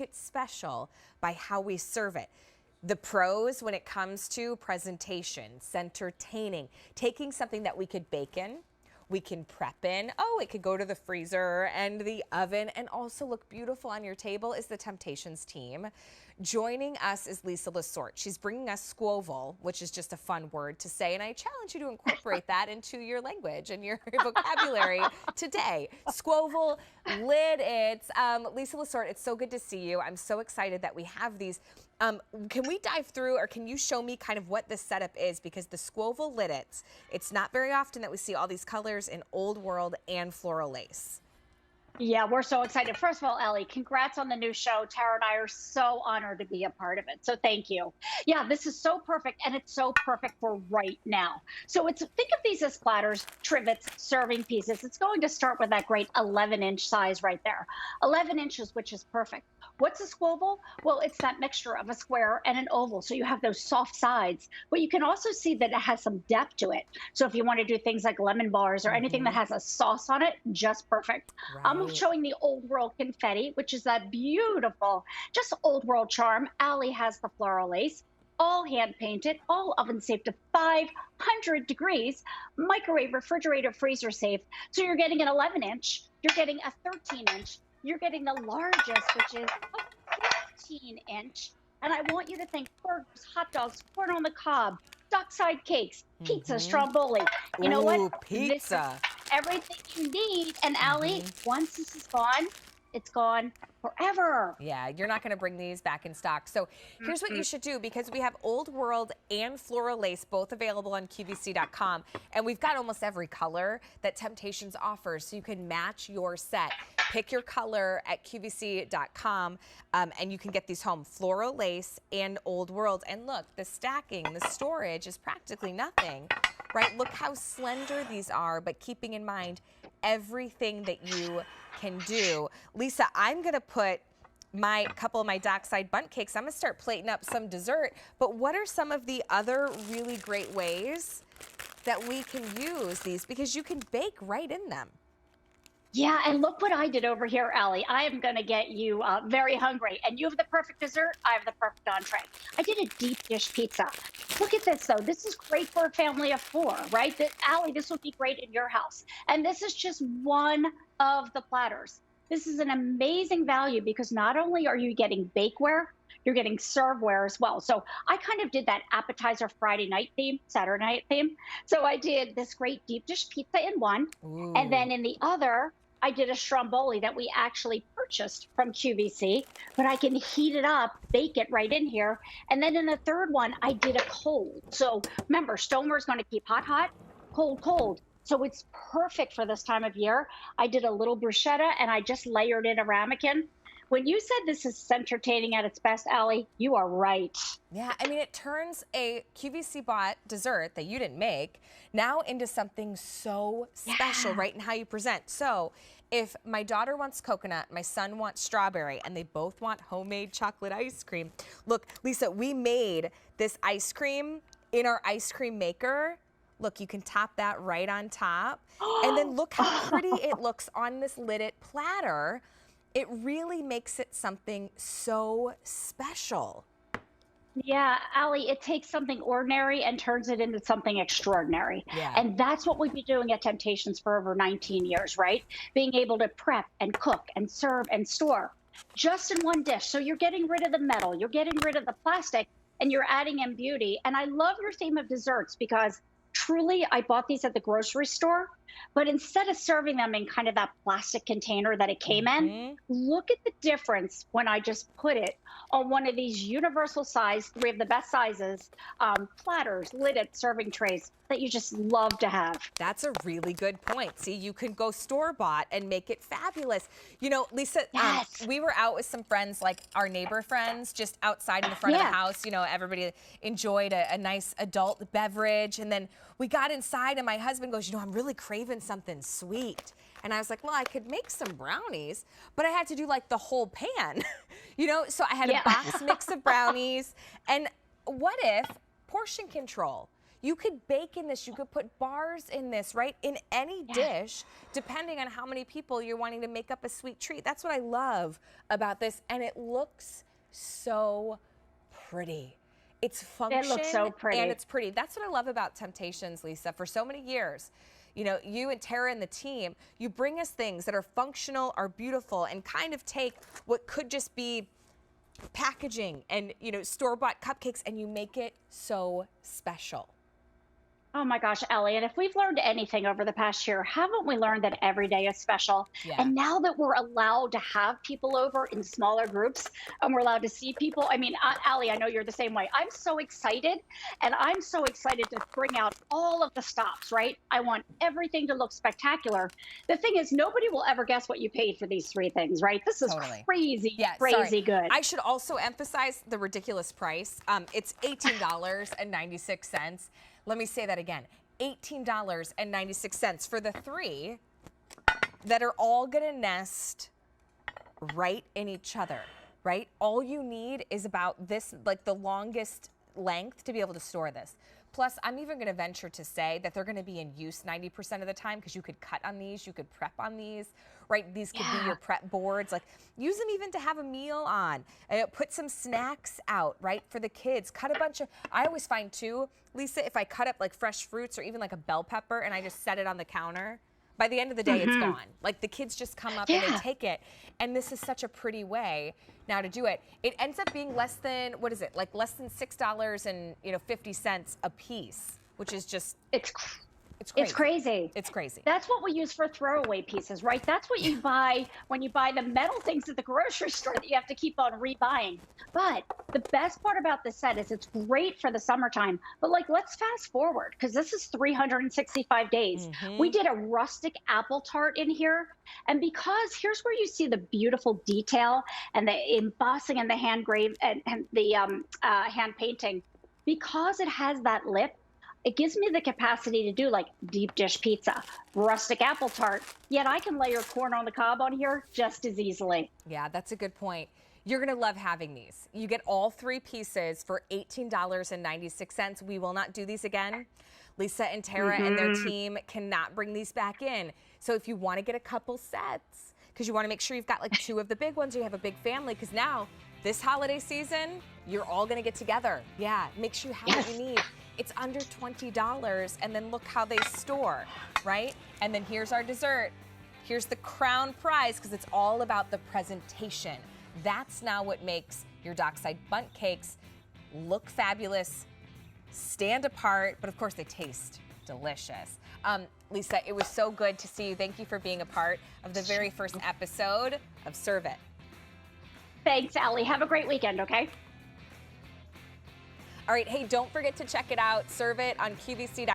it special by how we serve it. The pros when it comes to presentations, entertaining, taking something that we could bake in, we can prep in. Oh, it could go to the freezer and the oven and also look beautiful on your table is the Temp-tations team. Joining us is Lisa Lesort. She's bringing us Squoval, which is just a fun word to say, and I challenge you to incorporate that into your language and your vocabulary today. Squoval liddits. Lisa Lesort, it's so good to see you. I'm so excited that we have these. Can we dive through, or can you show me kind of what this setup is? Because the Squoval liddits, it's not very often that we see all these colors in Old World and Floral lace. Yeah, we're so excited. First of all, Ellie, congrats on the new show. Tara and I are so honored to be a part of it. So thank you. Yeah, this is so perfect, and it's so perfect for right now. So think of these as platters, trivets, serving pieces. It's going to start with that great 11-inch size right there. 11 inches, which is perfect. What's a squoval? Well, it's that mixture of a square and an oval. So you have those soft sides, but you can also see that it has some depth to it. So if you want to do things like lemon bars or anything that has a sauce on it, just perfect. Right. I'm showing the Old World confetti, which is that beautiful, just Old World charm. Allie has the floral lace, all hand painted, all oven safe to 500 degrees, microwave, refrigerator, freezer safe. So you're getting an 11-inch, you're getting a 13-inch, you're getting the largest, which is a 15-inch. And I want you to think burgers, hot dogs, corn on the cob, dockside cakes, pizza, stromboli. You know what? Pizza. Everything you need. And Allie, once this is gone, it's gone forever. Yeah, you're not going to bring these back in stock. So here's what you should do, because we have Old World and Floral lace both available on QVC.com, and we've got almost every color that Temp-tations offers, so you can match your set. Pick your color at QVC.com, and you can get these home, Floral lace and Old World. And look, the stacking, the storage is practically nothing, right? Look how slender these are, but keeping in mind everything that you can do. Lisa, I'm going to put a couple of my dockside bundt cakes. I'm going to start plating up some dessert. But what are some of the other really great ways that we can use these? Because you can bake right in them. Yeah, and look what I did over here, Allie. I am going to get you very hungry. And you have the perfect dessert. I have the perfect entree. I did a deep dish pizza. Look at this, though. This is great for a family of 4, right? Allie, this would be great in your house. And this is just one of the platters. This is an amazing value because not only are you getting bakeware, you're getting serveware as well. So I kind of did that appetizer Friday night theme, Saturday night theme. So I did this great deep dish pizza in one. Ooh. And then in the other, I did a stromboli that we actually purchased from QVC, but I can heat it up, bake it right in here. And then in the third one, I did a cold. So remember, stoneware is going to keep hot, hot, cold, cold. So it's perfect for this time of year. I did a little bruschetta and I just layered in a ramekin. When you said this is entertaining at its best, Allie, you are right. Yeah, I mean, it turns a QVC bought dessert that you didn't make now into something so special, right, in how you present. So if my daughter wants coconut, my son wants strawberry, and they both want homemade chocolate ice cream. Look, Lisa, we made this ice cream in our ice cream maker. Look, you can top that right on top. And then look how pretty it looks on this lidded platter. It really makes it something so special. Yeah, Allie, it takes something ordinary and turns it into something extraordinary. Yeah. And that's what we've been doing at Temp-tations for over 19 years, right? Being able to prep and cook and serve and store just in one dish. So you're getting rid of the metal, you're getting rid of the plastic, and you're adding in beauty. And I love your theme of desserts because truly, I bought these at the grocery store, but instead of serving them in kind of that plastic container that it came in, look at the difference when I just put it on one of these universal size, we have the best sizes, platters, lidded serving trays that you just love to have. That's a really good point. See, you can go store-bought and make it fabulous. You know, Lisa, we were out with some friends, like our neighbor friends, just outside in the front of the house. You know, everybody enjoyed a nice adult beverage. And then we got inside and my husband goes, you know, I'm really craving something sweet. And I was like, well, I could make some brownies, but I had to do like the whole pan, you know? So I had a box mix of brownies. And what if portion control? You could bake in this. You could put bars in this, right? In any dish, depending on how many people you're wanting to make up a sweet treat. That's what I love about this. And it looks so pretty. It's function. It looks so pretty. And it's pretty. That's what I love about Temp-tations, Lisa. For so many years, you know, you and Tara and the team, you bring us things that are functional, are beautiful, and kind of take what could just be packaging and, you know, store-bought cupcakes, and you make it so special. Oh my gosh, Ellie, and if we've learned anything over the past year, haven't we learned that every day is special? Yeah. And now that we're allowed to have people over in smaller groups and we're allowed to see people, I mean, Ellie, I know you're the same way. I'm so excited, and I'm so excited to bring out all of the stops, right? I want everything to look spectacular. The thing is, nobody will ever guess what you paid for these three things, right? This is crazy, crazy good. I should also emphasize the ridiculous price. It's $18.96. Let me say that again, $18.96 for the three that are all gonna nest right in each other, right? All you need is about this, like the longest length to be able to store this. Plus, I'm even gonna venture to say that they're gonna be in use 90% of the time, because you could cut on these, you could prep on these, right? These could be your prep boards. Like, use them even to have a meal on. Put some snacks out, right, for the kids. Cut a bunch of, I always find too, Lisa, if I cut up like fresh fruits or even like a bell pepper and I just set it on the counter, by the end of the day, it's gone. Like, the kids just come up and they take it. And this is such a pretty way now to do it. It ends up being less than, what is it? Like less than $6.50 a piece, which is just, it's crazy. It's crazy. It's crazy. That's what we use for throwaway pieces, right? That's what you buy when you buy the metal things at the grocery store that you have to keep on rebuying. But the best part about this set is it's great for the summertime. But like, let's fast forward, because this is 365 days. We did a rustic apple tart in here. And because here's where you see the beautiful detail and the embossing and the hand and the hand painting. Because it has that lip, it gives me the capacity to do like deep dish pizza, rustic apple tart, yet I can layer corn on the cob on here just as easily. Yeah, that's a good point. You're gonna love having these. You get all three pieces for $18.96. We will not do these again. Lisa and Tara and their team cannot bring these back in. So if you wanna get a couple sets, because you wanna make sure you've got like two of the big ones, you have a big family, because now this holiday season, you're all gonna get together. Yeah, make sure you have what you need. It's under $20, and then look how they store, right? And then here's our dessert. Here's the crown prize, because it's all about the presentation. That's now what makes your dockside bundt cakes look fabulous, stand apart, but of course they taste delicious. Lisa, it was so good to see you. Thank you for being a part of the very first episode of Serve It. Thanks, Allie. Have a great weekend, okay? All right, hey, don't forget to check it out. Serve It on QVC.com.